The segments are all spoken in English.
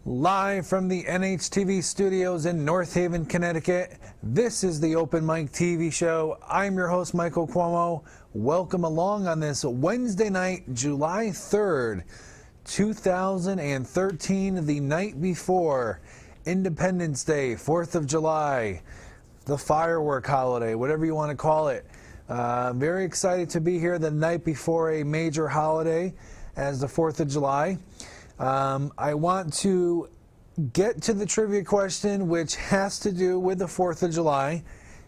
Live from the NHTV studios in North Haven, Connecticut, this is the Open Mic TV show. I'm your host, Michael CUOMO. Welcome along on this Wednesday night, July 3rd, 2013, the night before Independence Day, 4th of July, the firework holiday, whatever you want to call it. Very excited to be here the night before a major holiday as the 4th of July. I want to get to the trivia question, which has to do with the 4th of July.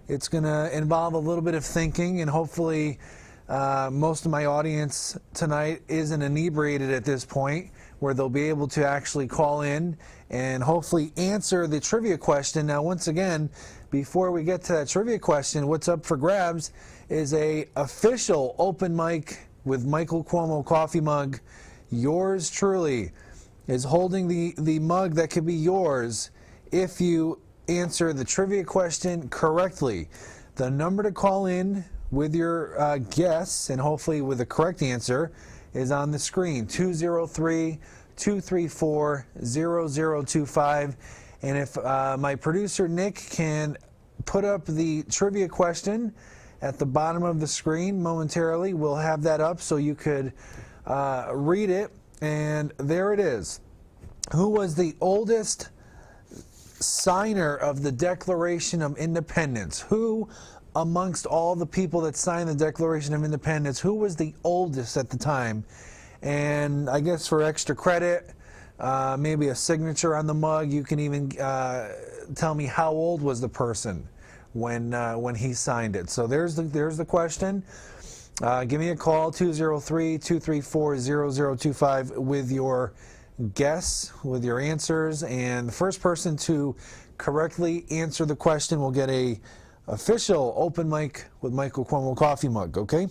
It's going to involve a little bit of thinking, and hopefully most of my audience tonight isn't inebriated at this point, where they'll be able to actually call in and hopefully answer the trivia question. Now, once again, before we get to that trivia question, what's up for grabs is a official open mic with Michael CUOMO coffee mug. Yours truly is holding the mug that could be yours if you answer the trivia question correctly. The number to call in with your guess, and hopefully with the correct answer, is on the screen, 203-234-0025. And if my producer Nick can put up the trivia question at the bottom of the screen momentarily, we'll have that up so you could read it. And there it is. Who was the oldest signer of the Declaration of Independence? Who, amongst all the people that signed the Declaration of Independence, who was the oldest at the time? And I guess for extra credit, maybe a signature on the mug, you can even tell me how old was the person when he signed it. So there's the question. Give me a call, 203-234-0025 with your guess, with your answers, and the first person to correctly answer the question will get a official open mic with Michael CUOMO coffee mug, okay?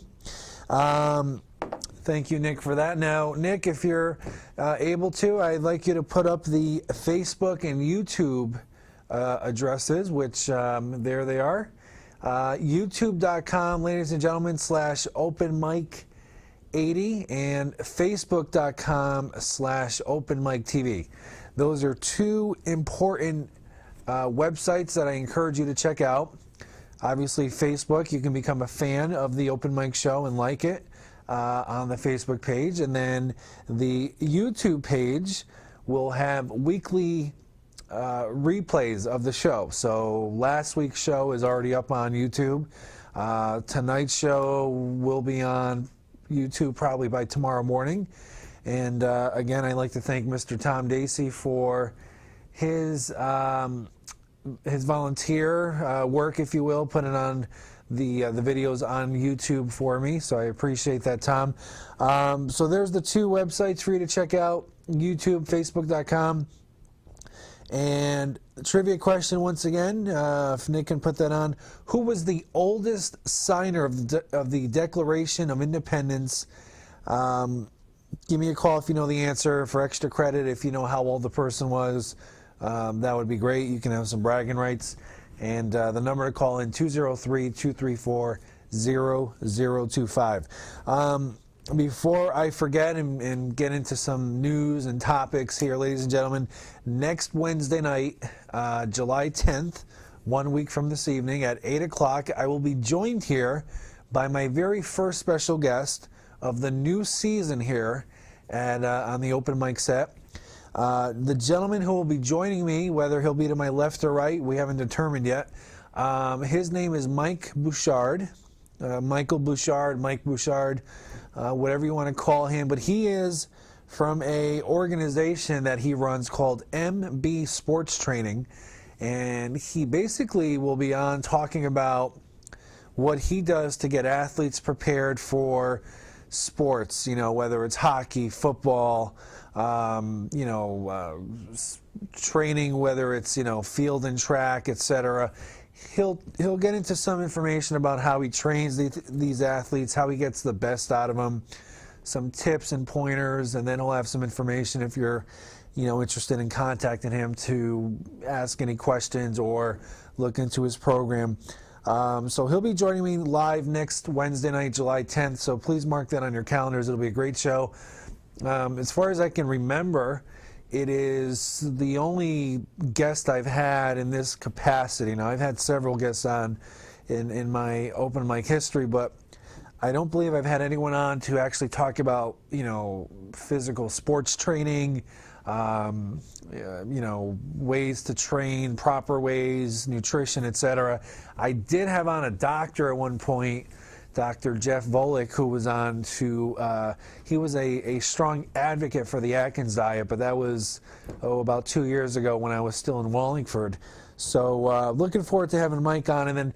Thank you, Nick, for that. Now, Nick, if you're able to, I'd like you to put up the Facebook and YouTube addresses, which there they are. YouTube.com, ladies and gentlemen, /openmic80 and Facebook.com /openmictv. Those are two important websites that I encourage you to check out. Obviously, Facebook, you can become a fan of the Open Mic Show and like it on the Facebook page. And then the YouTube page will have weekly replays of the show. So last week's show is already up on YouTube. Tonight's show will be on YouTube probably by tomorrow morning. And again, I'd like to thank Mr. Tom Dacey for his volunteer work, if you will, putting on the videos on YouTube for me. So I appreciate that, Tom. So there's the two websites for you to check out: YouTube, Facebook.com. And the trivia question, once again, if Nick can put that on: who was the oldest signer of the Declaration of Independence? Give me a call if you know the answer. For extra credit, if you know how old the person was, that would be great. You can have some bragging rights. And the number to call in, 203-234-0025. Before I forget and get into some news and topics here, ladies and gentlemen, next Wednesday night, July 10th, 1 week from this evening at 8 o'clock, I will be joined here by my very first special guest of the new season here on the Open Mic set. The gentleman who will be joining me, whether he'll be to my left or right, we haven't determined yet. His name is Mike Bouchard. Michael Bouchard, Mike Bouchard, whatever you want to call him, but he is from a organization that he runs called MB Sports Training, and he basically will be on talking about what he does to get athletes prepared for sports, whether it's hockey, football, training, whether it's, field and track, etc. He'll get into some information about how he trains these athletes, how he gets the best out of them, some tips and pointers, and then he'll have some information if you're, interested in contacting him to ask any questions or look into his program. So he'll be joining me live next Wednesday night, July 10th, so please mark that on your calendars. It'll be a great show. As far as I can remember, it is the only guest I've had in this capacity. Now, I've had several guests on in my open mic history, but I don't believe I've had anyone on to actually talk about, physical sports training, ways to train, proper ways, nutrition, etc. I did have on a doctor at one point, Dr. Jeff Volek, who was on he was a strong advocate for the Atkins diet, but that was, about 2 years ago when I was still in Wallingford. So looking forward to having Mike on. And then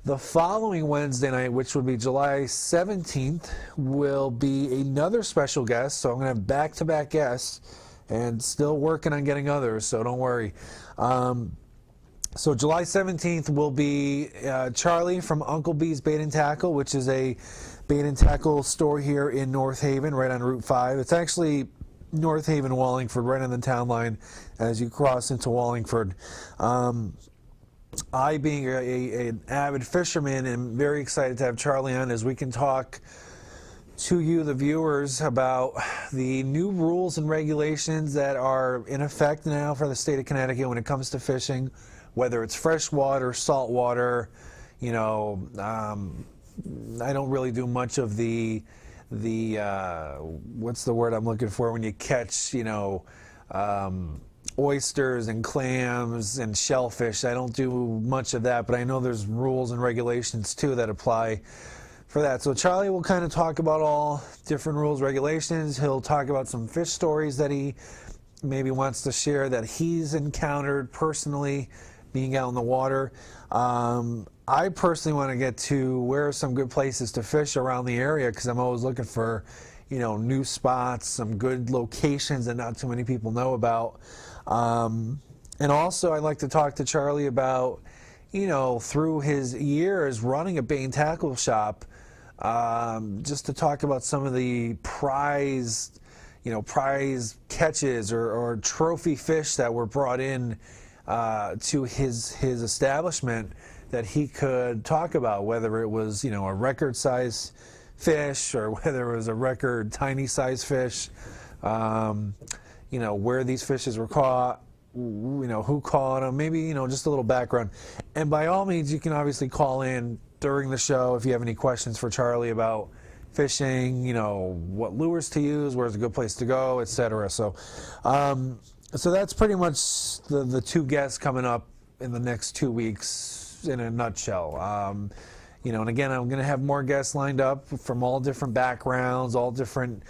the following Wednesday night, which would be July 17th, will be another special guest. So I'm going to have back-to-back guests and still working on getting others, so don't worry. So July 17th will be Charlie from Uncle B's Bait and Tackle, which is a bait and tackle store here in North Haven, right on Route 5. It's actually North Haven, Wallingford, right on the town line as you cross into Wallingford. I, being an avid fisherman, am very excited to have Charlie on as we can talk to you, the viewers, about the new rules and regulations that are in effect now for the state of Connecticut when it comes to fishing, whether it's freshwater, saltwater. I don't really do much of the what's the word I'm looking for when you catch, oysters and clams and shellfish. I don't do much of that, but I know there's rules and regulations too that apply for that. So Charlie will kind of talk about all different rules, regulations. He'll talk about some fish stories that he maybe wants to share that he's encountered personally being out in the water. I personally want to get to where are some good places to fish around the area, because I'm always looking for, new spots, some good locations that not too many people know about. And also I'd like to talk to Charlie about, through his years running a bait and tackle shop, just to talk about some of the prize catches or trophy fish that were brought in to his establishment that he could talk about, whether it was, a record size fish or whether it was a record tiny size fish, where these fishes were caught, who caught them, maybe, just a little background. And by all means, you can obviously call in during the show if you have any questions for Charlie about fishing, what lures to use, where's a good place to go, etc. So that's pretty much the two guests coming up in the next 2 weeks in a nutshell. And again, I'm going to have more guests lined up from all different backgrounds, all different,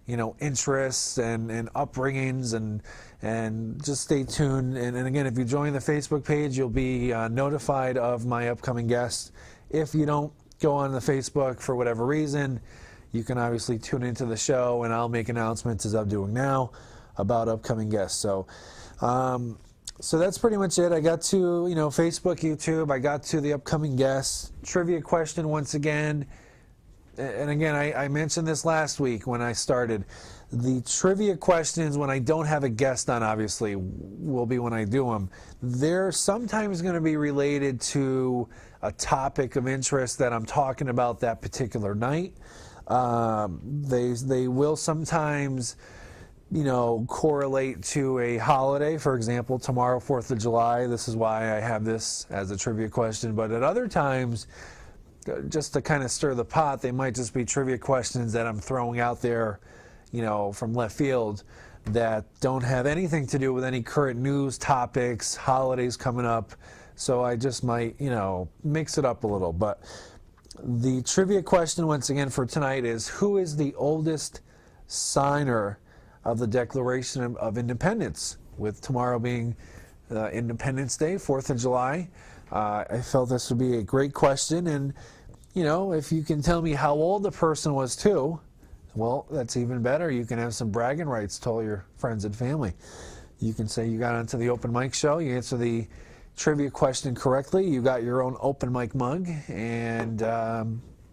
interests and upbringings, and just stay tuned. And again, if you join the Facebook page, you'll be notified of my upcoming guests. If you don't go on the Facebook for whatever reason, you can obviously tune into the show, and I'll make announcements as I'm doing now about upcoming guests. So that's pretty much it. I got to, Facebook, YouTube. I got to the upcoming guests. Trivia question once again. And again, I mentioned this last week when I started. The trivia questions, when I don't have a guest on, obviously, will be when I do them. They're sometimes going to be related to a topic of interest that I'm talking about that particular night. They will sometimes, correlate to a holiday. For example, tomorrow, 4th of July. This is why I have this as a trivia question. But at other times, just to kind of stir the pot, they might just be trivia questions that I'm throwing out there, from left field that don't have anything to do with any current news topics, holidays coming up. So I just might, mix it up a little. But the trivia question once again for tonight is, who is the oldest signer of the Declaration of Independence? With tomorrow being Independence Day, 4th of July, I felt this would be a great question. And, if you can tell me how old the person was too, well, that's even better. You can have some bragging rights to all your friends and family. You can say you got onto the open mic show, you answer the trivia question correctly, you got your own open mic mug, and I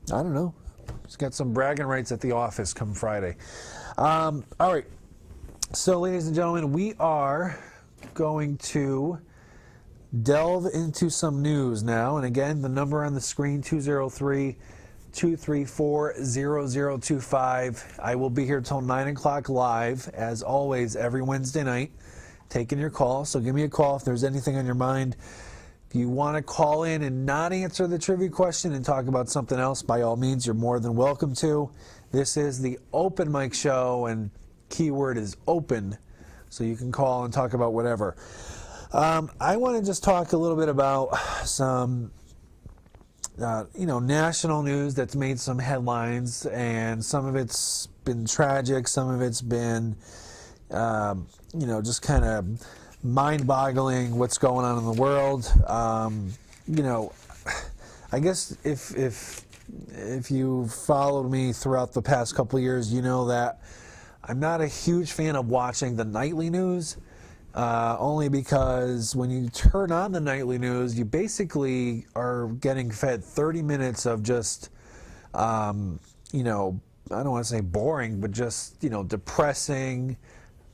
don't know, just got some bragging rights at the office come Friday. All right. So, ladies and gentlemen, we are going to delve into some news now. And again, the number on the screen, x264-0025. I will be here till 9 o'clock live, as always, every Wednesday night, taking your call. So give me a call if there's anything on your mind. If you want to call in and not answer the trivia question and talk about something else, by all means, you're more than welcome to. This is the open mic show, and keyword is open, so you can call and talk about whatever. I want to just talk a little bit about some national news that's made some headlines, and some of it's been tragic, some of it's been, just kind of mind-boggling what's going on in the world. I guess if you followed me throughout the past couple of years, you know that I'm not a huge fan of watching the nightly news. Only because when you turn on the nightly news, you basically are getting fed 30 minutes of just, I don't want to say boring, but just, depressing,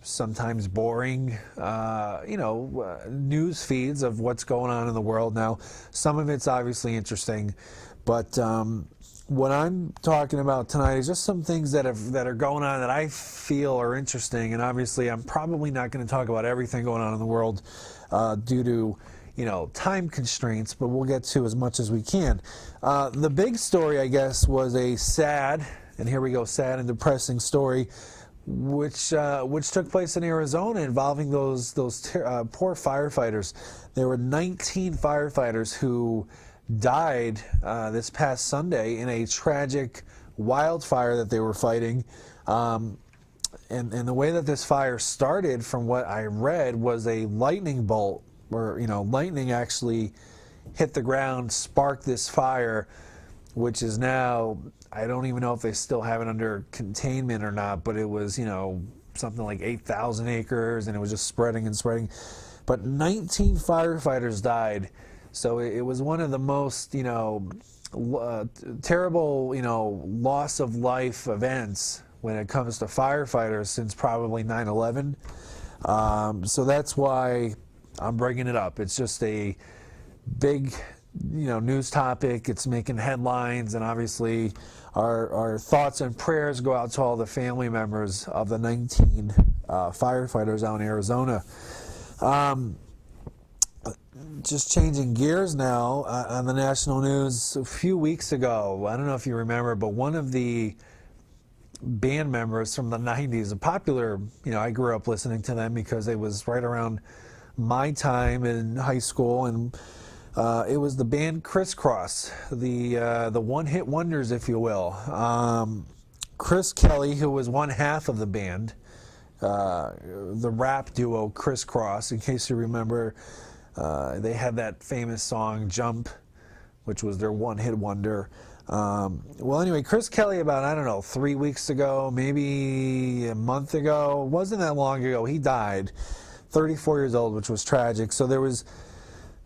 sometimes boring, news feeds of what's going on in the world. Now, some of it's obviously interesting, but what I'm talking about tonight is just some things that are going on that I feel are interesting, and obviously I'm probably not going to talk about everything going on in the world due to time constraints, but we'll get to as much as we can. The big story, I guess, was a sad, and here we go, sad and depressing story, which took place in Arizona involving those poor firefighters. There were 19 firefighters who died this past Sunday in a tragic wildfire that they were fighting. And the way that this fire started, from what I read, was a lightning bolt, where lightning actually hit the ground, sparked this fire, which is now, I don't even know if they still have it under containment or not, but it was something like 8,000 acres, and it was just spreading and spreading. But 19 firefighters died. So it was one of the most, terrible, loss of life events when it comes to firefighters since probably 9/11. So that's why I'm bringing it up. It's just a big, news topic. It's making headlines, and obviously our thoughts and prayers go out to all the family members of the 19 firefighters out in Arizona. Just changing gears now, on the national news, a few weeks ago, I don't know if you remember, but one of the band members from the 90s, a popular, I grew up listening to them because it was right around my time in high school, and it was the band Crisscross, the one-hit wonders, if you will. Chris Kelly, who was one half of the band, the rap duo Crisscross, in case you remember. They had that famous song, Jump, which was their one-hit wonder. Well, anyway, Chris Kelly, about, 3 weeks ago, maybe a month ago, wasn't that long ago, he died, 34 years old, which was tragic. So there was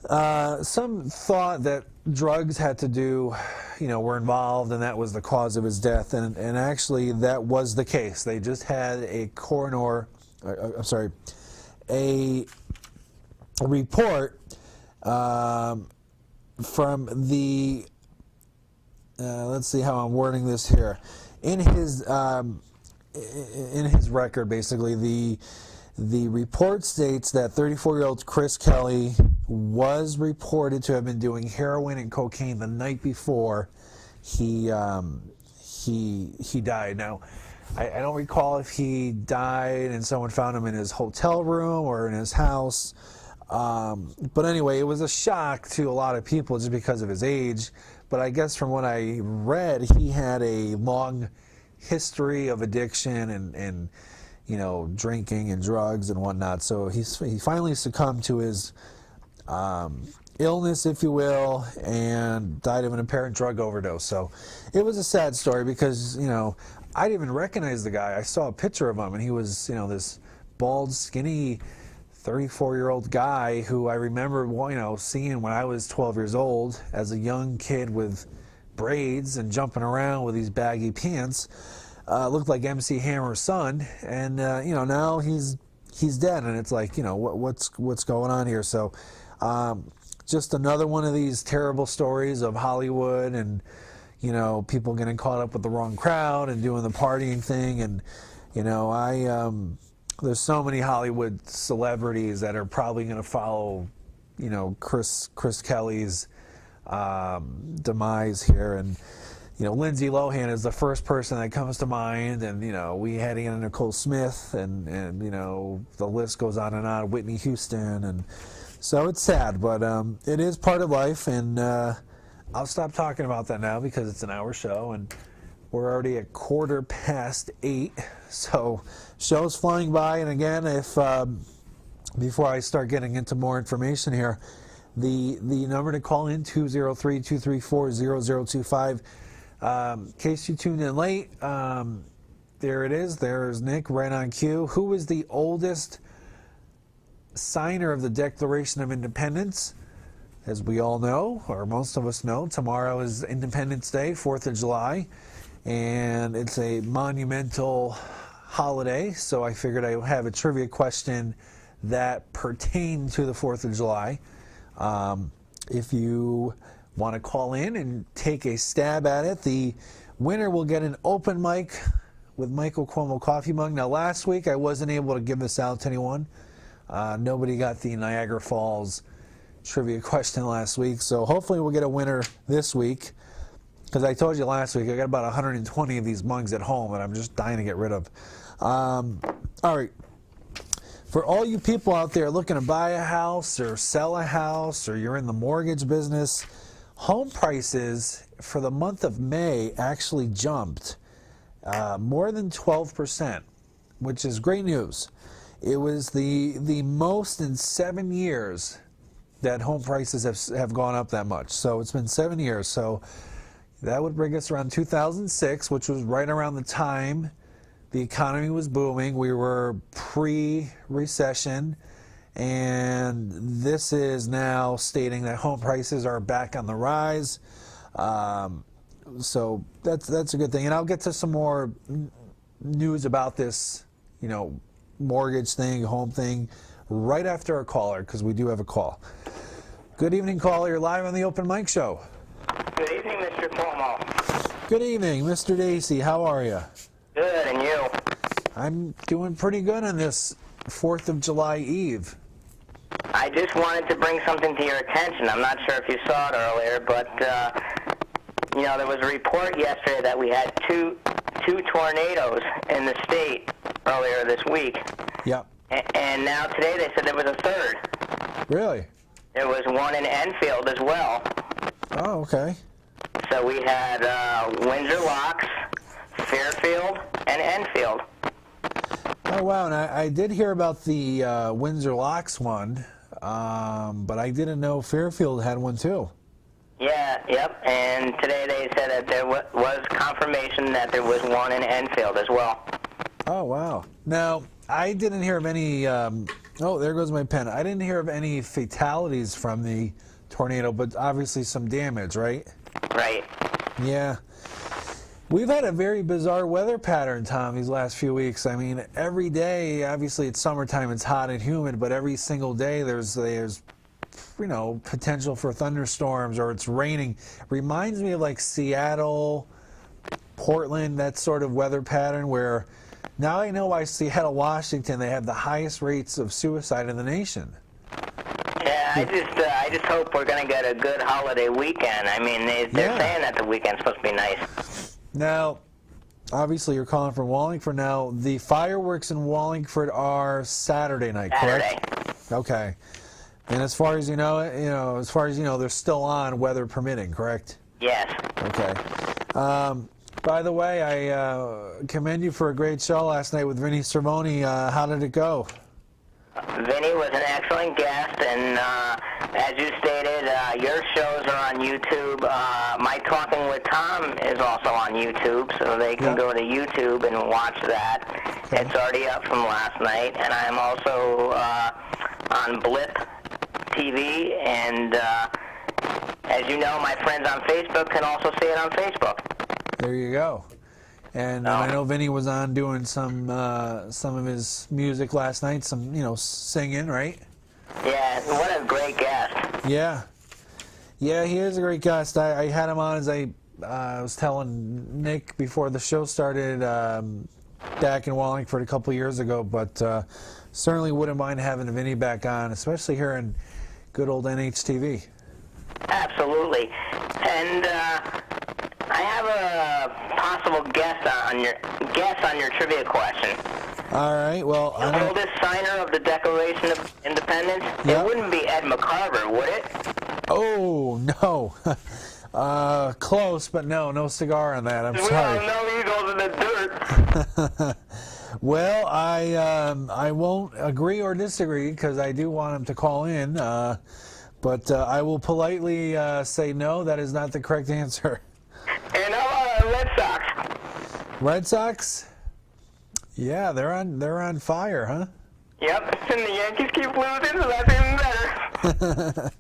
some thought that drugs had to do, were involved, and that was the cause of his death. And actually, that was the case. They just had a report from the let's see how I'm wording this here. In his record, basically, the report states that 34-year-old Chris Kelly was reported to have been doing heroin and cocaine the night before he died. Now, I don't recall if he died and someone found him in his hotel room or in his house. But anyway, it was a shock to a lot of people just because of his age. But I guess from what I read, he had a long history of addiction and drinking and drugs and whatnot. So he finally succumbed to his illness, if you will, and died of an apparent drug overdose. So it was a sad story because, I didn't even recognize the guy. I saw a picture of him, and he was, this bald, skinny 34-year-old guy who I remember, seeing when I was 12 years old as a young kid with braids and jumping around with these baggy pants. Looked like MC Hammer's son, and now he's dead, and it's like, what's going on here? So just another one of these terrible stories of Hollywood and people getting caught up with the wrong crowd and doing the partying thing. And, there's so many Hollywood celebrities that are probably going to follow, Chris Kelly's demise here. And, Lindsay Lohan is the first person that comes to mind. And, we had Anna Nicole Smith and the list goes on and on, Whitney Houston. And so it's sad, but it is part of life. And I'll stop talking about that now because it's an hour show and we're already at 8:15. So show's flying by. And again, if before I start getting into more information here, the number to call in, 203-234-0025. In case you tuned in late, there it is. There's Nick right on cue. Who is the oldest signer of the Declaration of Independence? As we all know, or most of us know, tomorrow is Independence Day, 4th of July, and it's a monumental holiday, so I figured I would have a trivia question that pertained to the 4th of July. If you want to call in and take a stab at it, the winner will get an open mic with Michael CUOMO coffee mug. Now, last week I wasn't able to give this out to anyone. Nobody got the Niagara Falls trivia question last week, so hopefully we'll get a winner this week, because I told you last week I got about 120 of these mugs at home and I'm just dying to get rid of. All right, for all you people out there looking to buy a house or sell a house, or you're in the mortgage business, home prices for the month of May actually jumped more than 12%, which is great news. It was the most in 7 years that home prices have gone up that much. So it's been 7 years. So that would bring us around 2006, which was right around the time the economy was booming. We were pre-recession, and this is now stating that home prices are back on the rise. So that's a good thing. And I'll get to some more news about this, mortgage thing, home thing, right after our caller, because we do have a call. Good evening, caller. You're live on the Open Mic Show. Good evening, Mr. CUOMO. Good evening, Mr. Dacey. How are you? Good, and you? I'm doing pretty good on this 4th of July Eve. I just wanted to bring something to your attention. I'm not sure if you saw it earlier, but, there was a report yesterday that we had two tornadoes in the state earlier this week. Yep. And now today they said there was a third. Really? There was one in Enfield as well. Oh, okay. So we had Windsor Locks, Fairfield, and Enfield. Oh, wow. And I did hear about the Windsor Locks one, but I didn't know Fairfield had one too. Yeah, yep. And today they said that there was confirmation that there was one in Enfield as well. Oh, wow. Now, I didn't hear of any, oh, there goes my pen. I didn't hear of any fatalities from the tornado, but obviously some damage, right? Right. Yeah. We've had a very bizarre weather pattern, Tom, these last few weeks. I mean, every day, obviously it's summertime, it's hot and humid, but every single day there's potential for thunderstorms, or it's raining. Reminds me of like Seattle, Portland, that sort of weather pattern where now I know why Seattle, Washington, they have the highest rates of suicide in the nation. Yeah, I just hope we're going to get a good holiday weekend. I mean, they're saying that the weekend's supposed to be nice. Now, obviously you're calling from Wallingford. Now, the fireworks in Wallingford are Saturday night, correct? Saturday. Okay. And as far as you know, they're still on, weather permitting, correct? Yes. Okay. By the way, I commend you for a great show last night with Vinny Cervoni. How did it go? Vinny was an excellent guest, and as you stated, your shows are on YouTube. My Talking with Tom is also on YouTube, so they can go to YouTube and watch that. Okay. It's already up from last night, and I'm also on Blip TV, and as you know, my friends on Facebook can also see it on Facebook. There you go. And I know Vinny was on doing some of his music last night, some singing, right? Yeah, what a great guest. Yeah, he is a great guest. I had him on as I I was telling Nick before the show started, back in Wallingford a couple years ago, but certainly wouldn't mind having Vinny back on, especially here in good old NHTV. Absolutely. And I have a possible guess on your trivia question. All right. Well, The oldest signer of the Declaration of Independence. Yep. It wouldn't be Ed McCarver, would it? Oh no. Close, but no cigar on that. I'm sorry. We all know he goes in the dirt. Well, I won't agree or disagree because I do want him to call in, but I will politely say no. That is not the correct answer. And how about Red Sox? Red Sox? Yeah, they're on fire, huh? Yep, and the Yankees keep losing, so that's even better.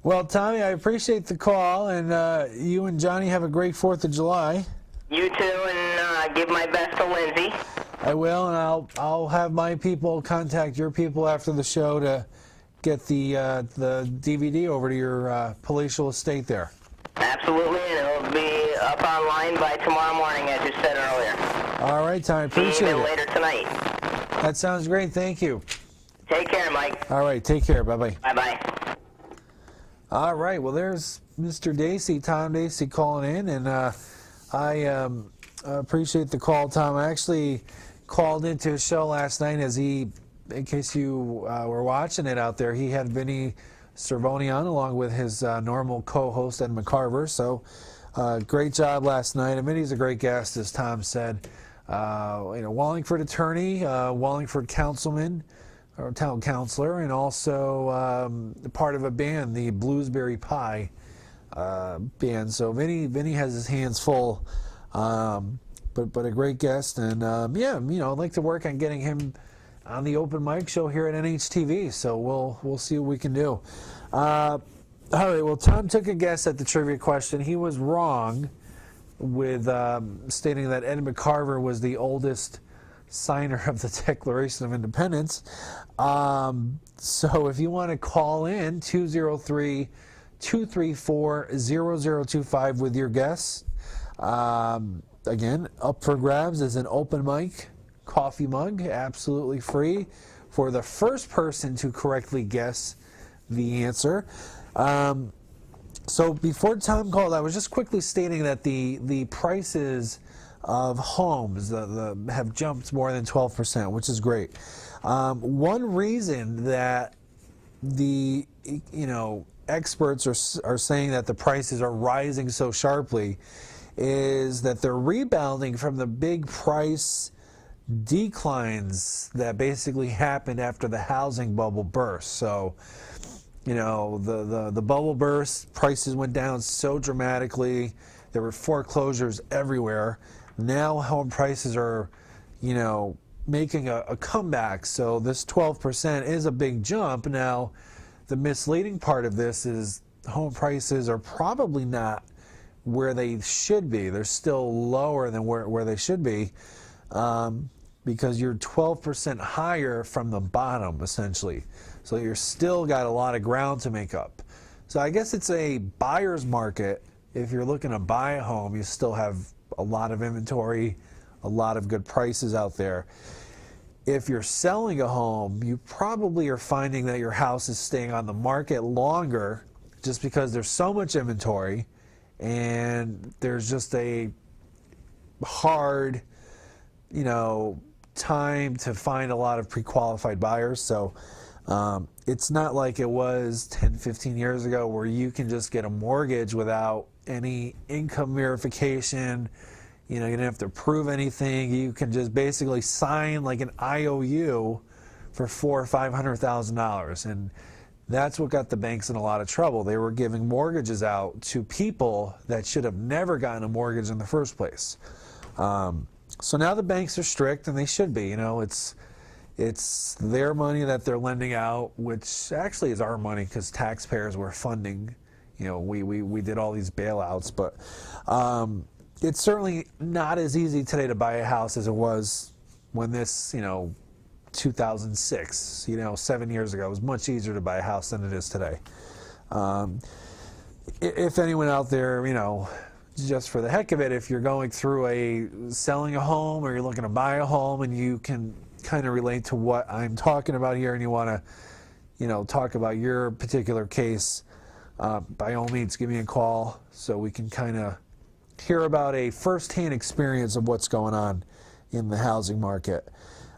Well, Tommy, I appreciate the call, and you and Johnny have a great 4th of July. You too, and give my best to Lindsay. I will, and I'll have my people contact your people after the show to get the DVD over to your palatial estate there. Absolutely, and it'll be up online by tomorrow morning, as you said earlier. All right, Tommy, appreciate Even it. later tonight. That sounds great. Thank you. Take care, Mike. All right, take care. Bye-bye. Bye-bye. All right, well, there's Mr. Dacey, Tom Dacey, calling in, and I appreciate the call, Tom. I actually called into his show last night as he, in case you were watching it out there, he had Vinny Cervoni on along with his normal co-host, Ed McCarver. So great job last night. And Vinny's a great guest, as Tom said. Wallingford attorney, Wallingford councilman, or town councilor, and also part of a band, the Bluesberry Pie band. So Vinny has his hands full, but a great guest, and I'd like to work on getting him on the open mic show here at NHTV. So we'll see what we can do. All right. Well, Tom took a guess at the trivia question. He was wrong with stating that Ed McCarver was the oldest signer of the Declaration of Independence. So if you want to call in, 203-234-0025 with your guess. Again, up for grabs is an open mic coffee mug, absolutely free, for the first person to correctly guess the answer. So before Tom called, I was just quickly stating that the prices of homes have jumped more than 12%, which is great. One reason that the experts are saying that the prices are rising so sharply is that they're rebounding from the big price declines that basically happened after the housing bubble burst. So, the bubble burst, prices went down so dramatically. There were foreclosures everywhere. Now home prices are, making a comeback. So this 12% is a big jump. Now, the misleading part of this is home prices are probably not where they should be. They're still lower than where they should be, because you're 12% higher from the bottom, essentially. So you're still got a lot of ground to make up. So I guess it's a buyer's market. If you're looking to buy a home, you still have a lot of inventory, a lot of good prices out there. If you're selling a home, you probably are finding that your house is staying on the market longer just because there's so much inventory and there's just a hard, time to find a lot of pre-qualified buyers. So it's not like it was 10, 15 years ago where you can just get a mortgage without any income verification. You didn't have to prove anything. You can just basically sign like an IOU for $400,000 or $500,000, and that's what got the banks in a lot of trouble. They were giving mortgages out to people that should have never gotten a mortgage in the first place. So now the banks are strict, and they should be. It's their money that they're lending out, which actually is our money because taxpayers were funding. We did all these bailouts, but it's certainly not as easy today to buy a house as it was when this, 2006, 7 years ago. It was much easier to buy a house than it is today. If anyone out there, just for the heck of it, if you're going through selling a home or you're looking to buy a home and you can kind of relate to what I'm talking about here and you want to, talk about your particular case, by all means, give me a call so we can kind of hear about a first-hand experience of what's going on in the housing market.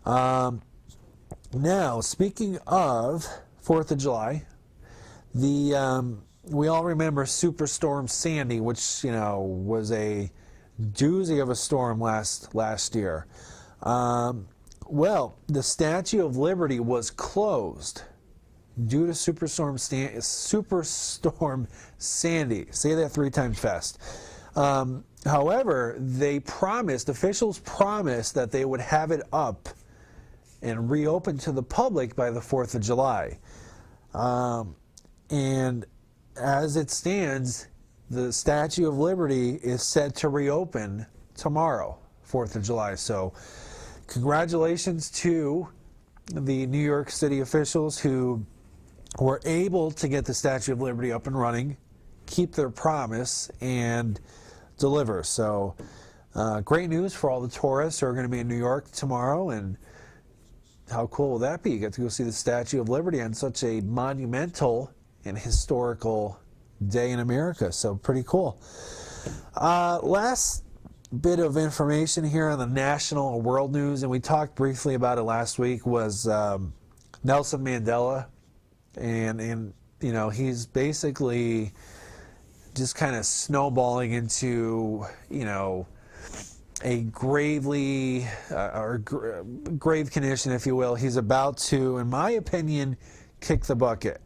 Now, speaking of 4th of July, we all remember Superstorm Sandy, which was a doozy of a storm last year. Well, the Statue of Liberty was closed due to Superstorm Sandy. Say that 3 times fast. However, officials promised that they would have it up and reopen to the public by the 4th of July. And as it stands, the Statue of Liberty is set to reopen tomorrow, 4th of July. So congratulations to the New York City officials who were able to get the Statue of Liberty up and running, keep their promise, and deliver. So great news for all the tourists who are going to be in New York tomorrow. And how cool will that be? You get to go see the Statue of Liberty on such a monumental and historical day in America. So pretty cool. Last bit of information here on the national and world news, and we talked briefly about it last week, was Nelson Mandela. And he's basically just kind of snowballing into, a grave condition, if you will. He's about to, in my opinion, kick the bucket.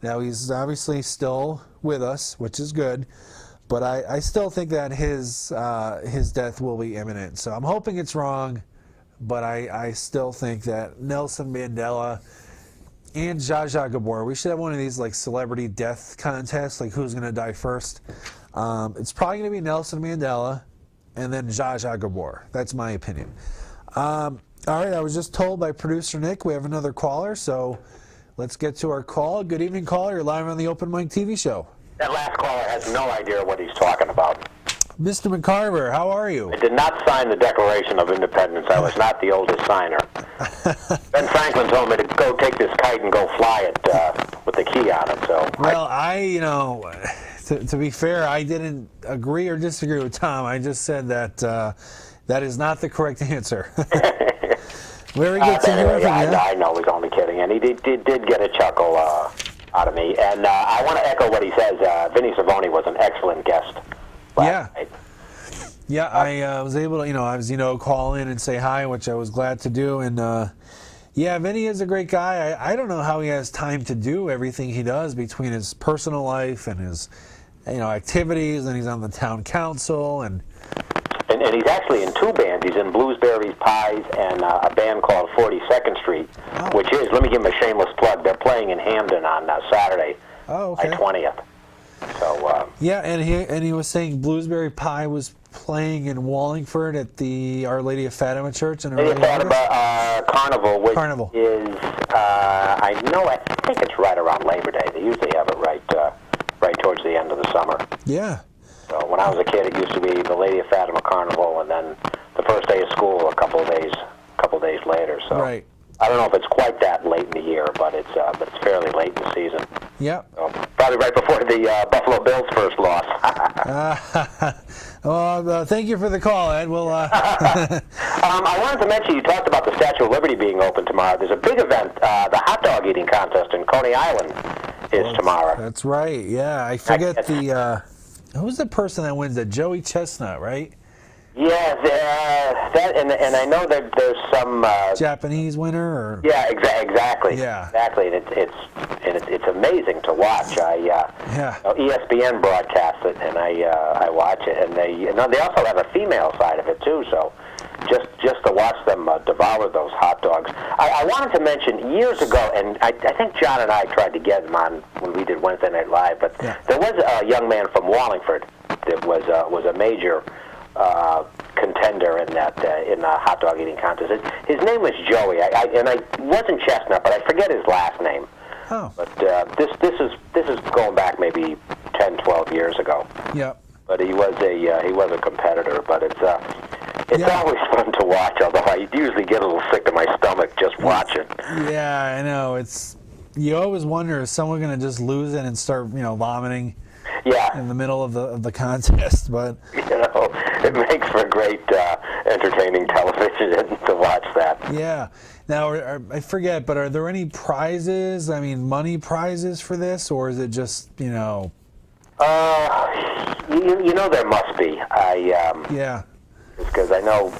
Now, he's obviously still with us, which is good, but I still think that his death will be imminent. So I'm hoping it's wrong, but I still think that Nelson Mandela and Zsa Zsa Gabor, we should have one of these like celebrity death contests, like who's going to die first. It's probably going to be Nelson Mandela and then Zsa Zsa Gabor. That's my opinion. All right, I was just told by producer Nick we have another caller, so let's get to our call. Good evening, caller. You're live on the Open Mic TV show. That last caller has no idea what he's talking about. Mr. McCarver, how are you? I did not sign the Declaration of Independence. I was not the oldest signer. Ben Franklin told me to go take this kite and go fly it with the key on it. So. Well, to be fair, I didn't agree or disagree with Tom. I just said that that is not the correct answer. Very good to hear from you. I know, he's only kidding. And he did get a chuckle out of me. And I want to echo what he says. Vinny Savoni was an excellent guest. Yeah. Yeah, I was able to, call in and say hi, which I was glad to do. And, Vinny is a great guy. I don't know how he has time to do everything he does between his personal life and his, activities, and he's on the town council. And he's actually in 2 bands. He's in Bluesberries Pies and a band called 42nd Street, which is, let me give him a shameless plug, they're playing in Hamden on Saturday, okay. 20th. So and he was saying Bluesberry Pie was playing in Wallingford at the Our Lady of Fatima Church in early August. Carnival, which Carnival is I think it's right around Labor Day. They usually have it right towards the end of the summer. Yeah. So when I was a kid, it used to be the Lady of Fatima Carnival, and then the first day of school a couple of days later. So right. I don't know if it's quite that late in the year, but it's fairly late in the season. Yep. So probably right before the Buffalo Bills' first loss. Thank you for the call, Ed. Well, I wanted to mention, you talked about the Statue of Liberty being open tomorrow. There's a big event, the hot dog eating contest in Coney Island is tomorrow. That's right. Yeah, I forget who's the person that wins that? Joey Chestnut, right? Yeah, that and I know that there's some Japanese winner, or exactly. Yeah, exactly. And it's amazing to watch. ESPN broadcasts it, and I watch it, and they also have a female side of it too. So just to watch them devour those hot dogs. I wanted to mention years ago, and I think John and I tried to get him on when we did Wednesday Night Live, but there was a young man from Wallingford that was a major contender in the hot dog eating contest. His name was Joey, and I wasn't Chestnut, but I forget his last name. Oh. But this is going back maybe 10, 12 years ago. Yep. but he was a competitor. But it's always fun to watch. Although I usually get a little sick to my stomach just watching. Yeah, I know. You always wonder, is someone going to just lose it and start vomiting? Yeah. In the middle of the contest, but it makes for great entertaining television to watch that. Yeah. Now I forget, but are there any prizes? I mean, money prizes for this, or is it just there must be. Yeah. Because I know,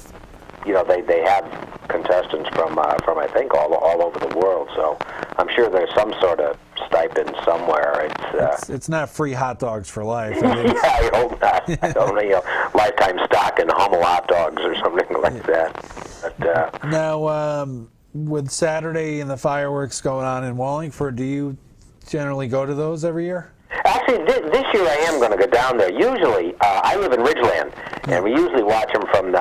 they have contestants from I think all over the world. So I'm sure there's some sort of stipend somewhere. It's not free hot dogs for life. I hope not. I don't know, lifetime stock in Hummel hot dogs or something like that. But, now, with Saturday and the fireworks going on in Wallingford, do you generally go to those every year? Actually, this year I am going to go down there. Usually, I live in Ridgeland, and we usually watch them from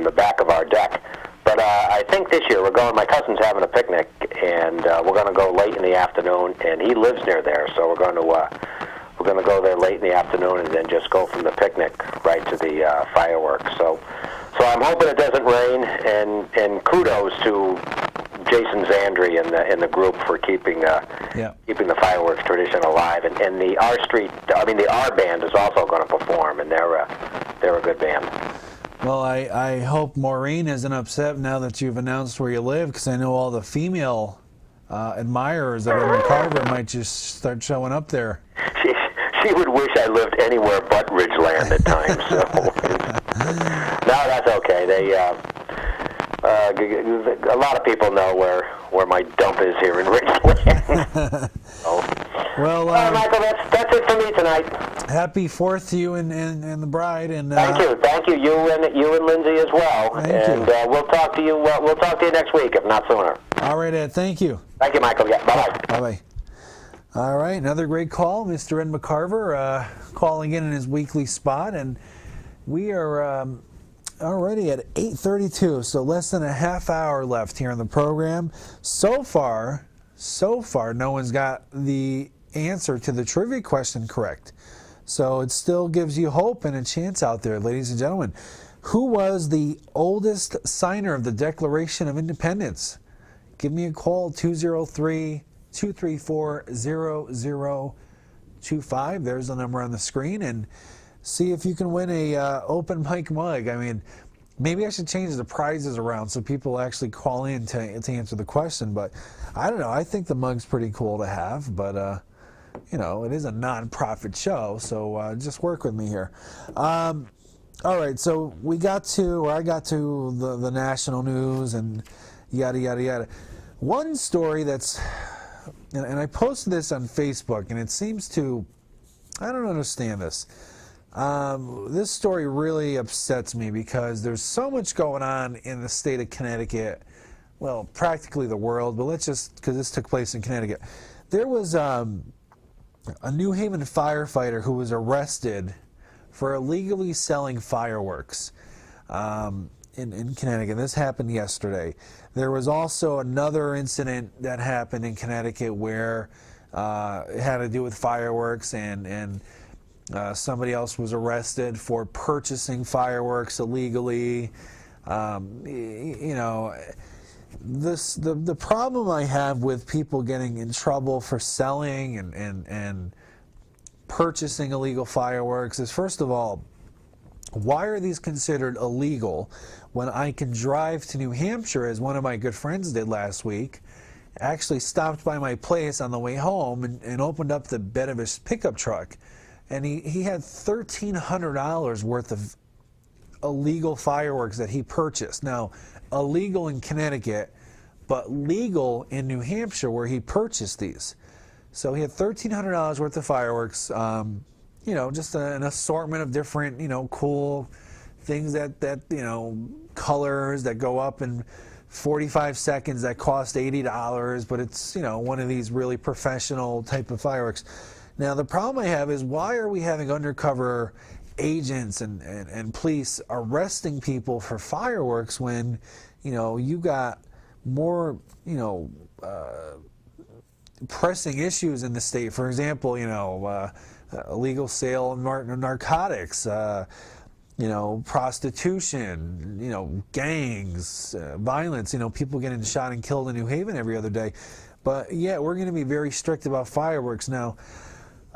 the back of our deck. But I think this year we're going. My cousin's having a picnic, and we're going to go late in the afternoon. And he lives near there, so we're going to go there late in the afternoon, and then just go from the picnic right to the fireworks. So I'm hoping it doesn't rain. And kudos to Jason Zandri and the group for keeping the fireworks tradition alive. And the R band is also going to perform, and they're a good band. Well, I hope Maureen isn't upset now that you've announced where you live, because I know all the female admirers of Edmund Carver might just start showing up there. She would wish I lived anywhere but Ridgeland at times. So no, that's okay. A lot of people know where my dump is here in Ridgeland. Well, all right, Michael, that's it for me tonight. Happy 4th to you and the bride. And thank you, you and Lindsay as well. Thank you. We'll talk to you. We'll talk to you next week, if not sooner. All right, Ed. Thank you. Thank you, Michael. Yeah, bye-bye. Bye-bye. All right, another great call, Mr. Ed McCarver, calling in his weekly spot, and we are already at 8:32, so less than a half hour left here in the program. So far, no one's got the answer to the trivia question correct. So it still gives you hope and a chance out there, ladies and gentlemen. Who was the oldest signer of the Declaration of Independence? Give me a call, 203-234-0025. There's the number on the screen, and see if you can win a open mic mug. I mean, maybe I should change the prizes around so people actually call in to answer the question, but I don't know. I think the mug's pretty cool to have, but it is a non-profit show, so just work with me here. All right, so I got to the national news and yada, yada, yada. One story that's, and I posted this on Facebook, and it seems to, I don't understand this. This story really upsets me because there's so much going on in the state of Connecticut, well, practically the world, but because this took place in Connecticut. There was a New Haven firefighter who was arrested for illegally selling fireworks in Connecticut. This happened yesterday. There was also another incident that happened in Connecticut where it had to do with fireworks, and somebody else was arrested for purchasing fireworks illegally. The problem I have with people getting in trouble for selling and purchasing illegal fireworks is, first of all, why are these considered illegal when I can drive to New Hampshire, as one of my good friends did last week, actually stopped by my place on the way home and opened up the bed of his pickup truck, and he had $1,300 worth of illegal fireworks that he purchased. Now, illegal in Connecticut, but legal in New Hampshire where he purchased these. So he had $1,300 worth of fireworks, just an assortment of different, cool things that colors that go up in 45 seconds that cost $80, but it's, one of these really professional type of fireworks. Now, the problem I have is, why are we having undercover agents and police arresting people for fireworks when, you got more, pressing issues in the state? For example, illegal sale of narcotics, prostitution, gangs, violence, people getting shot and killed in New Haven every other day. But yeah, we're going to be very strict about fireworks. Now,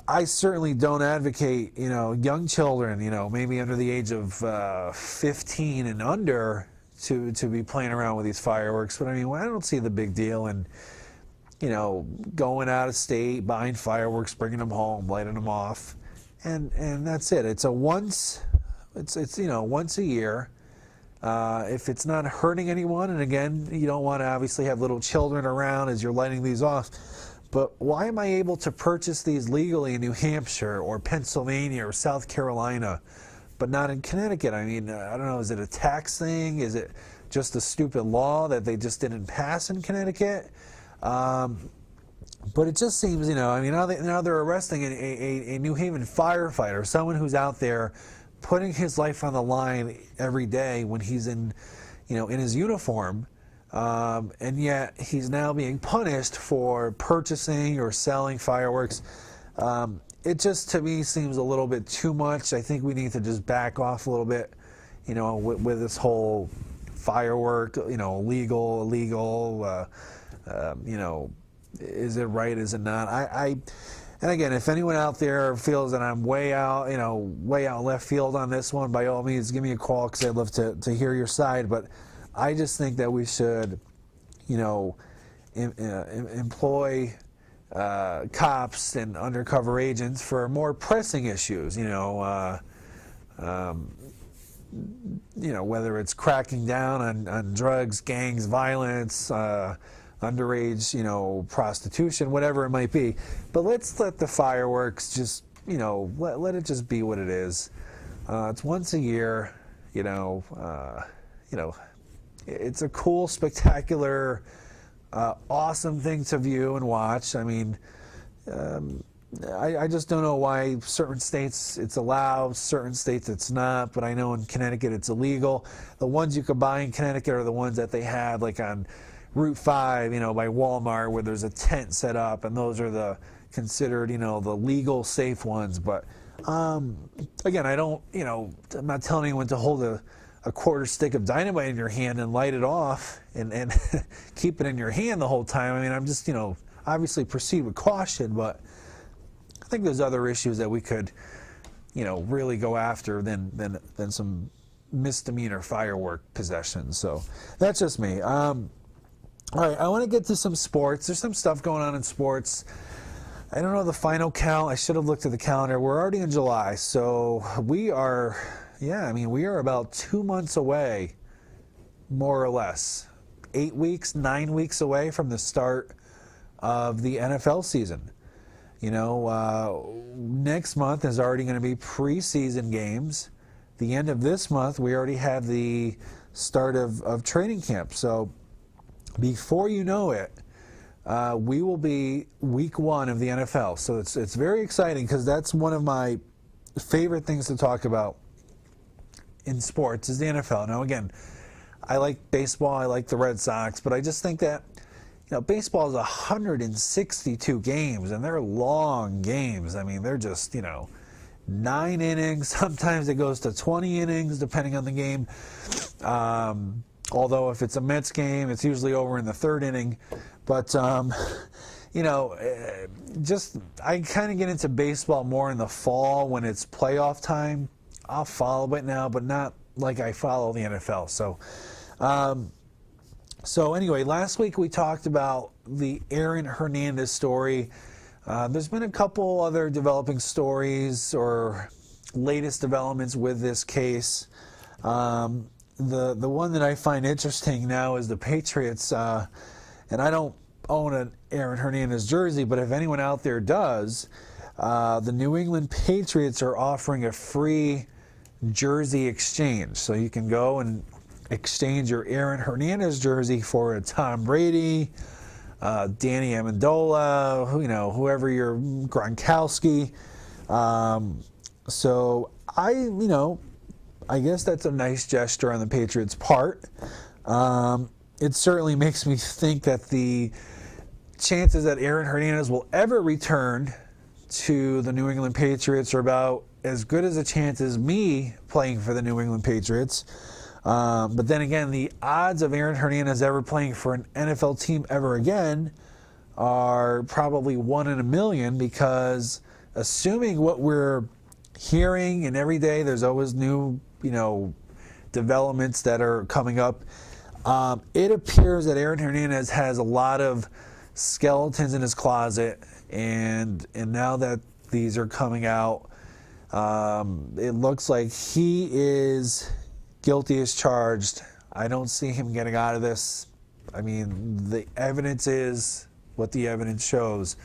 I certainly don't advocate, young children, maybe under the age of 15 and under to be playing around with these fireworks. But I don't see the big deal in, going out of state, buying fireworks, bringing them home, lighting them off, and that's it. It's once a year. If it's not hurting anyone, and again, you don't want to obviously have little children around as you're lighting these off. But why am I able to purchase these legally in New Hampshire or Pennsylvania or South Carolina, but not in Connecticut? I don't know, is it a tax thing? Is it just a stupid law that they just didn't pass in Connecticut? But it just seems, now they're arresting a New Haven firefighter, someone who's out there putting his life on the line every day when he's in his uniform. And yet he's now being punished for purchasing or selling fireworks. It just, to me, seems a little bit too much. I think we need to just back off a little bit, with this whole firework, legal, illegal, is it right, is it not? And again, if anyone out there feels that I'm way out left field on this one, by all means, give me a call, because I'd love to hear your side. But I just think that we should, employ cops and undercover agents for more pressing issues. Whether it's cracking down on drugs, gangs, violence, underage, prostitution, whatever it might be. But let's let the fireworks just, let it just be what it is. It's once a year, it's a cool, spectacular, awesome thing to view and watch. I just don't know why certain states it's allowed, certain states it's not, but I know in Connecticut it's illegal. The ones you could buy in Connecticut are the ones that they have, like on Route 5, by Walmart, where there's a tent set up, and those are considered, the legal, safe ones. But again, I'm not telling anyone to hold a quarter stick of dynamite in your hand and light it off and keep it in your hand the whole time. I'm just, obviously proceed with caution, but I think there's other issues that we could, really go after than some misdemeanor firework possession. So that's just me. All right, I want to get to some sports. There's some stuff going on in sports. I don't know the final count. I should have looked at the calendar. We're already in July, so we are about 2 months away, more or less. 8 weeks, 9 weeks away from the start of the NFL season. Next month is already going to be preseason games. The end of this month, we already have the start of training camp. So before you know it, we will be week 1 of the NFL. So it's very exciting, because that's one of my favorite things to talk about in sports is the NFL. Now, again, I like baseball, I like the Red Sox, but I just think that, baseball is 162 games, and they're long games. They're just, 9 innings. Sometimes it goes to 20 innings, depending on the game. Although if it's a Mets game, it's usually over in the 3rd inning. But, I kind of get into baseball more in the fall when it's playoff time. I'll follow it now, but not like I follow the NFL. So anyway, last week we talked about the Aaron Hernandez story. There's been a couple other developing stories or latest developments with this case. The one that I find interesting now is the Patriots, and I don't own an Aaron Hernandez jersey, but if anyone out there does, the New England Patriots are offering a free jersey exchange. So you can go and exchange your Aaron Hernandez jersey for a Tom Brady, Danny Amendola, whoever your Gronkowski. So I guess that's a nice gesture on the Patriots' part. It certainly makes me think that the chances that Aaron Hernandez will ever return to the New England Patriots are about as good as a chance as me playing for the New England Patriots. But then again, the odds of Aaron Hernandez ever playing for an NFL team ever again are probably 1 in a million, because assuming what we're hearing, and every day there's always new, developments that are coming up, it appears that Aaron Hernandez has a lot of skeletons in his closet, and now that these are coming out, it looks like he is guilty as charged. I don't see him getting out of this. I mean, the evidence is what the evidence shows.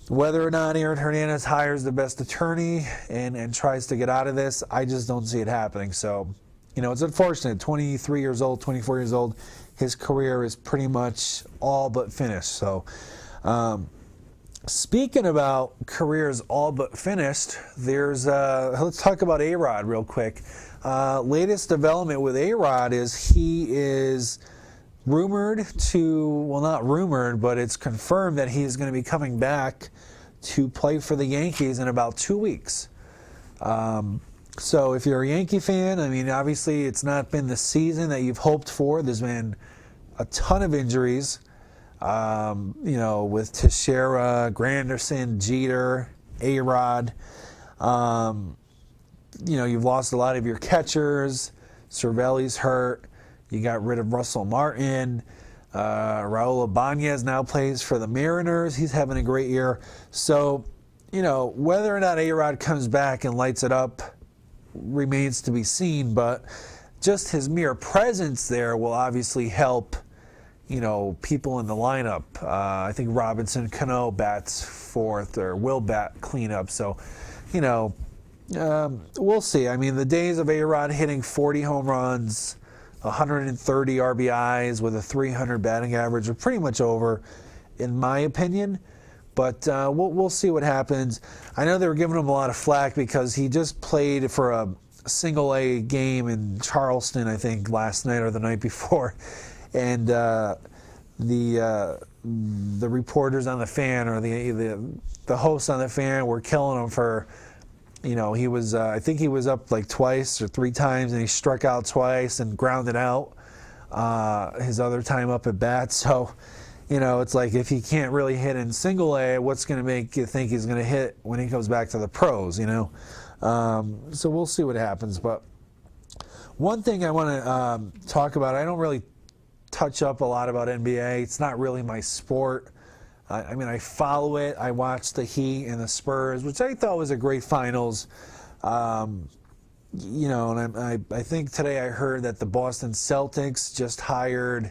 Whether or not Aaron Hernandez hires the best attorney and tries to get out of this, I just don't see it happening. So, it's unfortunate. 23 years old, 24 years old, his career is pretty much all but finished. So, speaking about careers all but finished, let's talk about A-Rod real quick. Latest development with A-Rod is he is rumored not rumored, but it's confirmed that he is going to be coming back to play for the Yankees in about 2 weeks. So if you're a Yankee fan, I mean, obviously it's not been the season that you've hoped for. There's been a ton of injuries, with Teixeira, Granderson, Jeter, A-Rod. You've lost a lot of your catchers. Cervelli's hurt. You got rid of Russell Martin. Raul Ibanez now plays for the Mariners. He's having a great year. So, whether or not A-Rod comes back and lights it up remains to be seen, but just his mere presence there will obviously help, people in the lineup. I think Robinson Cano bats fourth, or will bat cleanup. So, we'll see. I mean, the days of A-Rod hitting 40 home runs, 130 RBIs with a 300 batting average are pretty much over, in my opinion. But we'll see what happens. I know they were giving him a lot of flack because he just played for a single-A game in Charleston, I think, last night or the night before. And the reporters on the Fan, or the hosts on the Fan, were killing him for, he was, I think he was up like twice or three times, and he struck out twice and grounded out his other time up at bat. So, it's like, if he can't really hit in single A, what's going to make you think he's going to hit when he comes back to the pros, So we'll see what happens. But one thing I want to talk about, I don't really touch up a lot about NBA. It's not really my sport. I follow it. I watched the Heat and the Spurs, which I thought was a great finals. And I think today I heard that the Boston Celtics just hired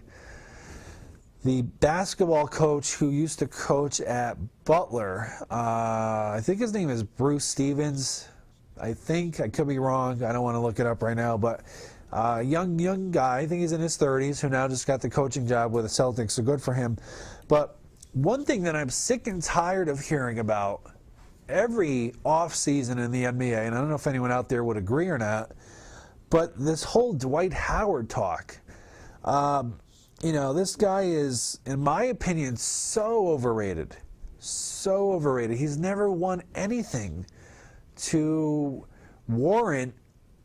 the basketball coach who used to coach at Butler. I think his name is Bruce Stevens. I think, I could be wrong. I don't want to look it up right now, but young guy, I think he's in his 30s, who now just got the coaching job with the Celtics, so good for him. But one thing that I'm sick and tired of hearing about every offseason in the NBA, and I don't know if anyone out there would agree or not, but this whole Dwight Howard talk. This guy is, in my opinion, so overrated. So overrated. He's never won anything to warrant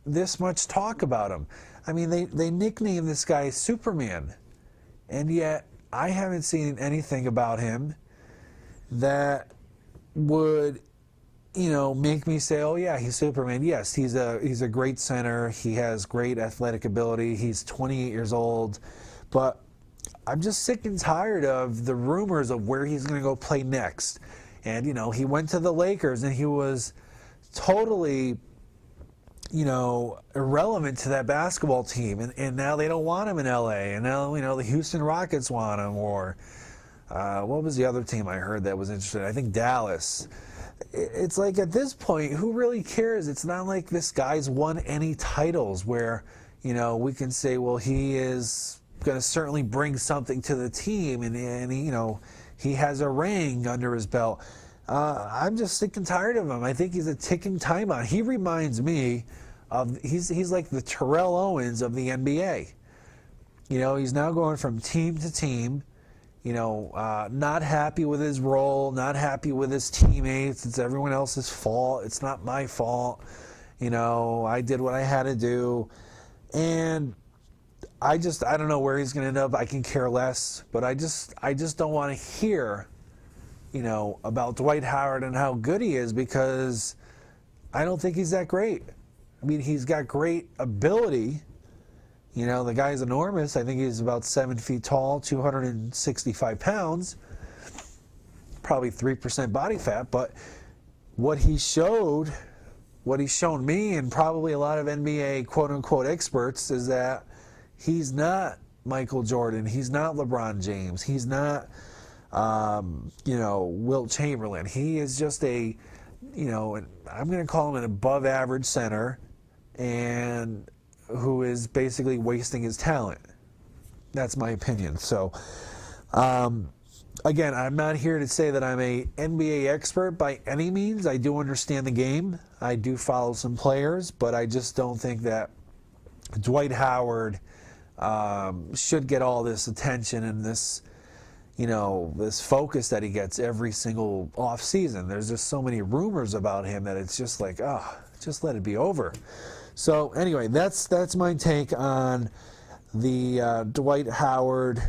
this much talk about him. I mean, they nicknamed this guy Superman, and yet I haven't seen anything about him that would, make me say, oh yeah, he's Superman. Yes, he's a great center. He has great athletic ability. He's 28 years old. But I'm just sick and tired of the rumors of where he's going to go play next. And, he went to the Lakers and he was totally, irrelevant to that basketball team. And now they don't want him in L.A. And now, the Houston Rockets want him. Or what was the other team I heard that was interested? I think Dallas. It's like, at this point, who really cares? It's not like this guy's won any titles where, we can say, well, he is going to certainly bring something to the team, and he has a ring under his belt. I'm just sick and tired of him. I think he's a ticking time bomb. He reminds me of, he's like the Terrell Owens of the NBA. He's now going from team to team. not happy with his role, not happy with his teammates. It's everyone else's fault. It's not my fault. I did what I had to do. And I don't know where he's going to end up. I can care less. But I just don't want to hear, about Dwight Howard and how good he is, because I don't think he's that great. I mean, he's got great ability. The guy's enormous. I think he's about 7 feet tall, 265 pounds, probably 3% body fat. But what he's shown me, and probably a lot of NBA quote-unquote experts, is that he's not Michael Jordan. He's not LeBron James. He's not, Wilt Chamberlain. He is just I'm going to call him an above-average center, and who is basically wasting his talent. That's my opinion. So, again, I'm not here to say that I'm a NBA expert by any means. I do understand the game. I do follow some players, but I just don't think that Dwight Howard should get all this attention and this, this focus that he gets every single off season. There's just so many rumors about him that it's just like, just let it be over. So anyway, that's my take on the Dwight Howard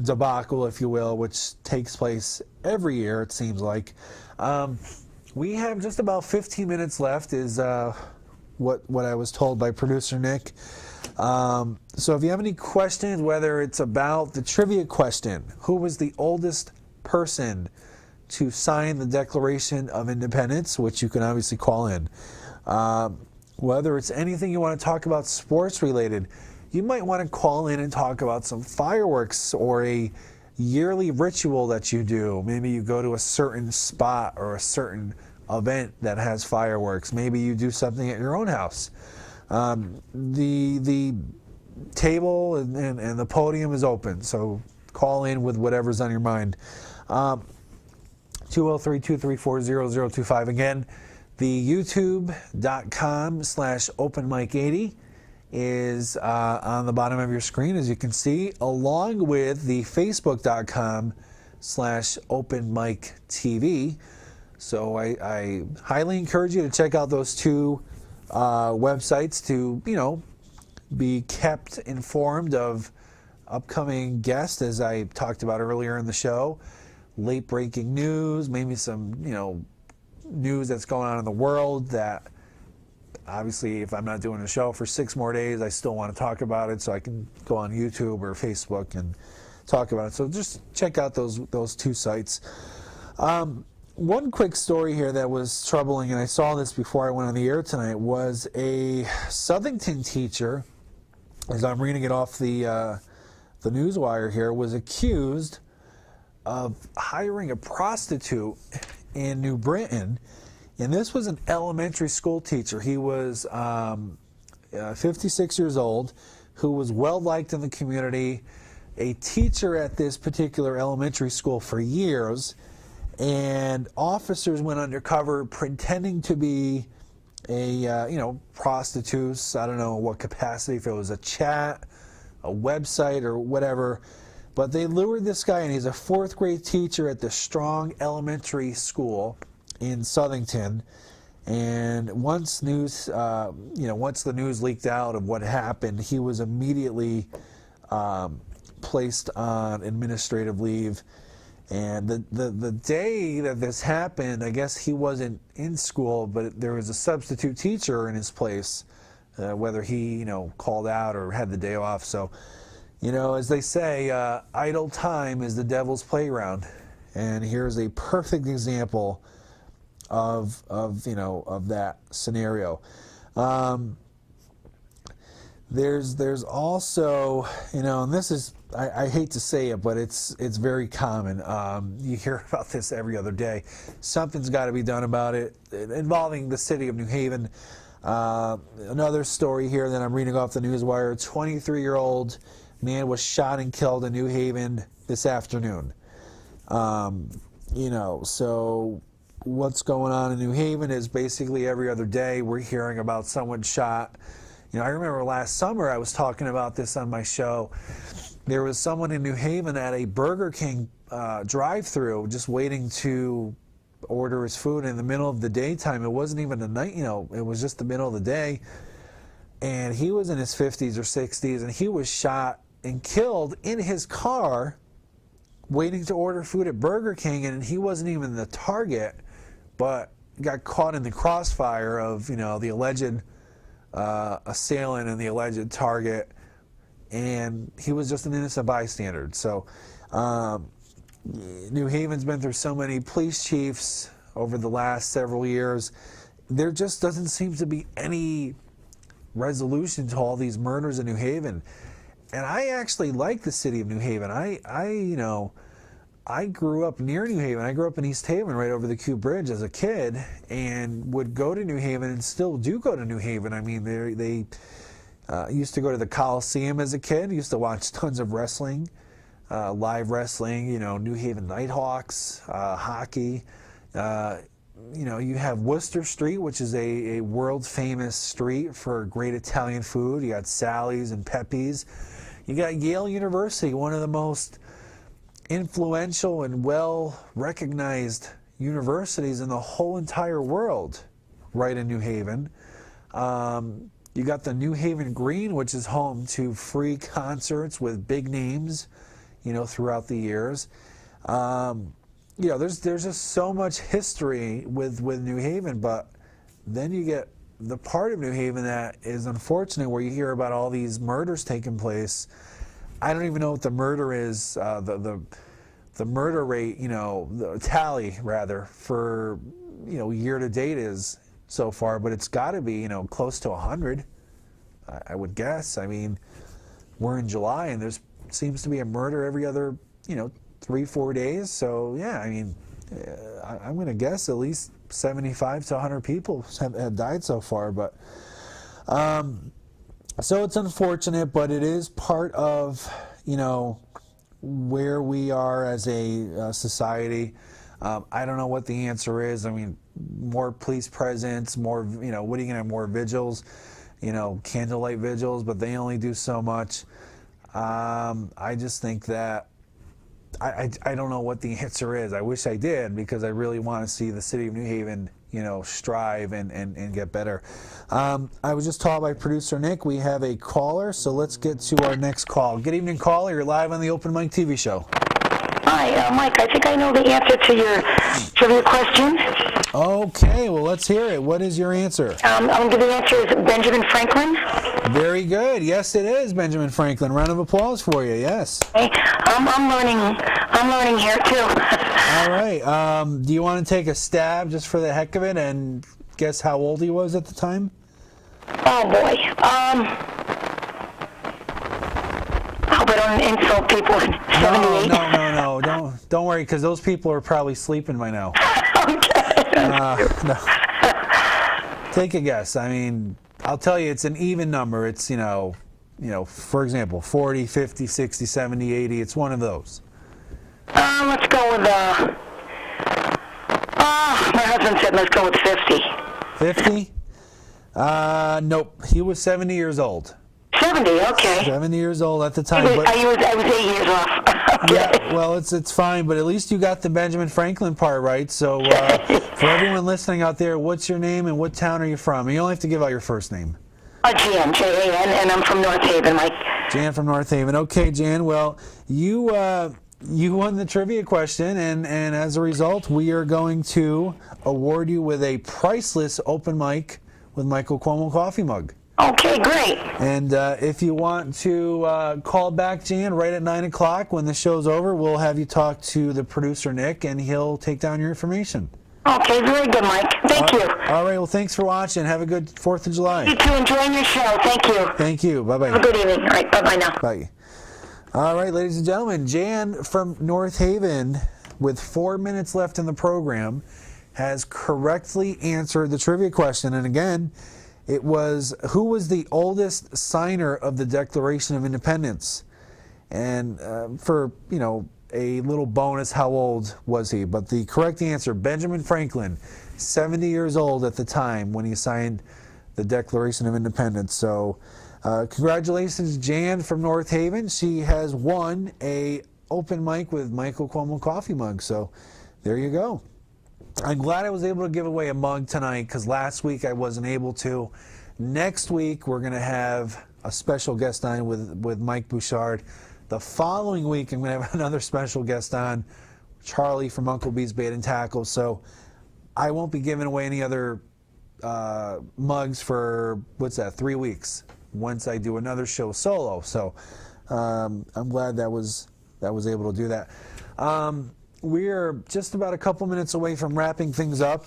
debacle, if you will, which takes place every year, it seems like. We have just about 15 minutes left, is what I was told by producer Nick. So if you have any questions, whether it's about the trivia question, who was the oldest person to sign the Declaration of Independence, which you can obviously call in. Whether it's anything you want to talk about sports related, you might want to call in and talk about some fireworks or a yearly ritual that you do. Maybe you go to a certain spot or a certain event that has fireworks. Maybe you do something at your own house. The table and the podium is open, so call in with whatever's on your mind. 203-234-0025. Again, the youtube.com/openmic80 is on the bottom of your screen, as you can see, along with the facebook.com/openmictv. So I highly encourage you to check out those two websites to, be kept informed of upcoming guests, as I talked about earlier in the show. Late breaking news, maybe some, news that's going on in the world that obviously if I'm not doing a show for 6 more days, I still want to talk about it, so I can go on YouTube or Facebook and talk about it. So just check out those two sites. One quick story here that was troubling, and I saw this before I went on the air tonight, was a Southington teacher, as I'm reading it off the newswire here, was accused of hiring a prostitute in New Britain. And this was an elementary school teacher. He was 56 years old, who was well-liked in the community, a teacher at this particular elementary school for years, and officers went undercover pretending to be a, prostitutes. I don't know what capacity, if it was a chat, a website, or whatever. But they lured this guy, and he's a 4th grade teacher at the Strong Elementary School in Southington. And once the news leaked out of what happened, he was immediately placed on administrative leave. And the day that this happened, I guess he wasn't in school, but there was a substitute teacher in his place, whether he, called out or had the day off. So, as they say, idle time is the devil's playground. And here's a perfect example of that scenario. There's also, and this is, I hate to say it, but it's very common. You hear about this every other day. Something's got to be done about it, involving the city of New Haven. Another story here that I'm reading off the newswire: 23-year-old man was shot and killed in New Haven this afternoon. So what's going on in New Haven is basically every other day we're hearing about someone shot. I remember last summer I was talking about this on my show. there was someone in New Haven at a Burger King drive-through just waiting to order his food in the middle of the daytime. It wasn't even a night, it was just the middle of the day. And he was in his 50s or 60s, and he was shot and killed in his car waiting to order food at Burger King, and he wasn't even the target, but got caught in the crossfire of, the alleged assailant and the alleged target, and he was just an innocent bystander. So New Haven's been through so many police chiefs over the last several years. There just doesn't seem to be any resolution to all these murders in New Haven. And I actually like the city of New Haven. I grew up near New Haven. I grew up in East Haven, right over the Q Bridge as a kid, and would go to New Haven and still do go to New Haven. I mean, they used to go to the Coliseum as a kid. Used to watch tons of wrestling, live wrestling, New Haven Nighthawks, hockey. You have Worcester Street, which is a world-famous street for great Italian food. You got Sally's and Pepe's. You got Yale University, one of the most influential and well-recognized universities in the whole entire world, right in New Haven. You got the New Haven Green, which is home to free concerts with big names, throughout the years. There's just so much history with New Haven, but then you get the part of New Haven that is unfortunate, where you hear about all these murders taking place. I don't even know what the murder is, the murder rate, the tally rather, for year to date is so far, but it's got to be close to 100, I would guess. I mean, we're in July, and there's seems to be a murder every other 3-4 days. So yeah, I mean, I'm going to guess at least 75 to 100 people have died so far. But so it's unfortunate, but it is part of where we are as a society. I don't know what the answer is. I mean, more police presence, more, what are you going to have, more vigils, candlelight vigils, but they only do so much. I just think that I don't know what the answer is. I wish I did, because I really want to see the city of New Haven, strive and get better. I was just told by producer Nick we have a caller, so let's get to our next call. Good evening, caller. You're live on the Open Mic TV show. Hi, Mike. I think I know the answer to your trivia question. Okay, well, let's hear it. What is your answer? I'm going to give the answer is Benjamin Franklin. Very good. Yes, it is Benjamin Franklin. Round of applause for you. Yes. Hey, I'm learning here too. All right. Do you want to take a stab just for the heck of it and guess how old he was at the time? Oh boy. I hope I don't insult people in 78. No. Don't worry, because those people are probably sleeping by now. Okay. No. Take a guess. I mean, I'll tell you, it's an even number. It's, for example, 40, 50, 60, 70, 80. It's one of those. Let's go with, my husband said let's go with 50. 50? Nope. He was 70 years old. 70, okay. 70 years old at the time. I was 8 years off. Okay. Yeah, well, it's fine, but at least you got the Benjamin Franklin part right. So for everyone listening out there, what's your name and what town are you from? And you only have to give out your first name. Jan, Jan, and I'm from North Haven, Mike. Jan from North Haven. Okay, Jan, well, you won the trivia question, and as a result, we are going to award you with a priceless open mic with Michael CUOMO coffee mug. Okay, great. And if you want to call back, Jan, right at 9 o'clock when the show's over, we'll have you talk to the producer, Nick, and he'll take down your information. Okay, very good, Mike. Thank you. All right, well, thanks for watching. Have a good 4th of July. You too. Enjoying your show. Thank you. Thank you. Bye-bye. Have a good evening. All right, bye-bye now. Bye. All right, ladies and gentlemen, Jan from North Haven, with 4 minutes left in the program, has correctly answered the trivia question. And again, it was, who was the oldest signer of the Declaration of Independence? And for, a little bonus, how old was he? But the correct answer, Benjamin Franklin, 70 years old at the time when he signed the Declaration of Independence. So Congratulations, Jan from North Haven. She has won a open mic with Michael CUOMO coffee mug. So there you go. I'm glad I was able to give away a mug tonight because last week I wasn't able to. Next week we're going to have a special guest on with Mike Bouchard. The following week I'm going to have another special guest on, Charlie from Uncle B's Bait and Tackle. So I won't be giving away any other mugs for, 3 weeks once I do another show solo. So I'm glad that was able to do that. We're just about a couple minutes away from wrapping things up.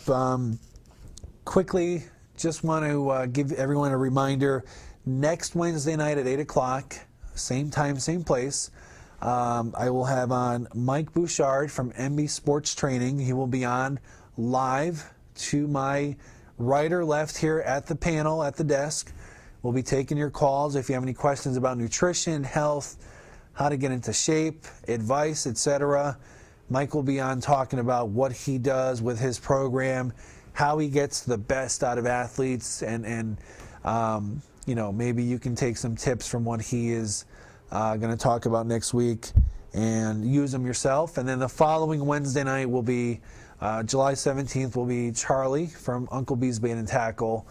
Quickly, just want to give everyone a reminder. Next Wednesday night at 8 o'clock, same time, same place, I will have on Mike Bouchard from MB Sports Training. He will be on live to my right or left here at the panel, at the desk. We'll be taking your calls if you have any questions about nutrition, health, how to get into shape, advice, etc. Mike will be on talking about what he does with his program, how he gets the best out of athletes, and maybe you can take some tips from what he is going to talk about next week and use them yourself. And then the following Wednesday night will be July 17th will be Charlie from Uncle B's Bait and Tackle.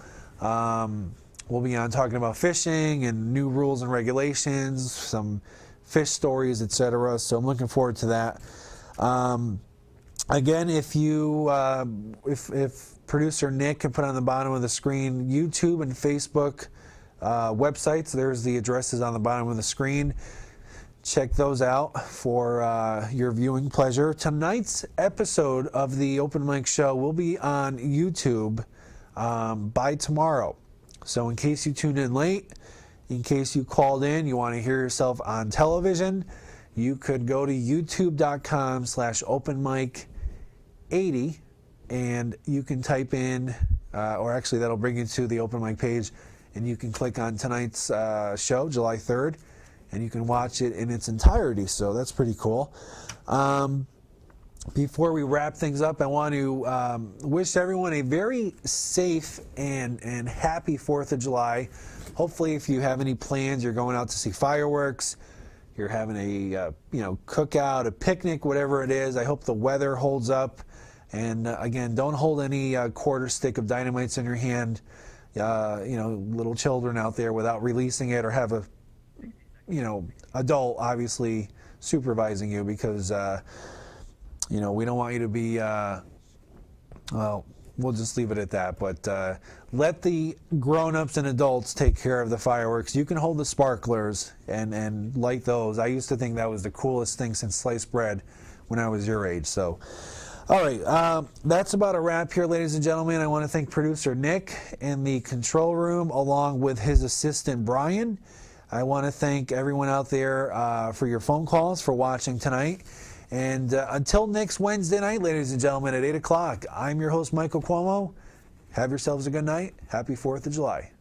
We'll be on talking about fishing and new rules and regulations, some fish stories, etc. So I'm looking forward to that. Again, if producer Nick can put on the bottom of the screen YouTube and Facebook websites, there's the addresses on the bottom of the screen. Check those out for your viewing pleasure. Tonight's episode of the Open Mic Show will be on YouTube by tomorrow. So in case you tuned in late, in case you called in, you want to hear yourself on television, you could go to youtube.com/openmic80 and you can type in, or actually that'll bring you to the Open Mic page, and you can click on tonight's show, July 3rd, and you can watch it in its entirety. So that's pretty cool. Before we wrap things up, I want to wish everyone a very safe and happy 4th of July. Hopefully, if you have any plans, you're going out to see fireworks, you're having a cookout, a picnic, whatever it is. I hope the weather holds up. And again, don't hold any quarter stick of dynamites in your hand. Little children out there without releasing it, or have a adult obviously supervising you, because we don't want you to be we'll just leave it at that. But let the grown-ups and adults take care of the fireworks. You can hold the sparklers and light those. I used to think that was the coolest thing since sliced bread when I was your age. So, all right, that's about a wrap here, ladies and gentlemen. I want to thank producer Nick in the control room, along with his assistant Brian. I want to thank everyone out there for your phone calls, for watching tonight. And until next Wednesday night, ladies and gentlemen, at 8 o'clock, I'm your host, Michael CUOMO. Have yourselves a good night. Happy 4th of July.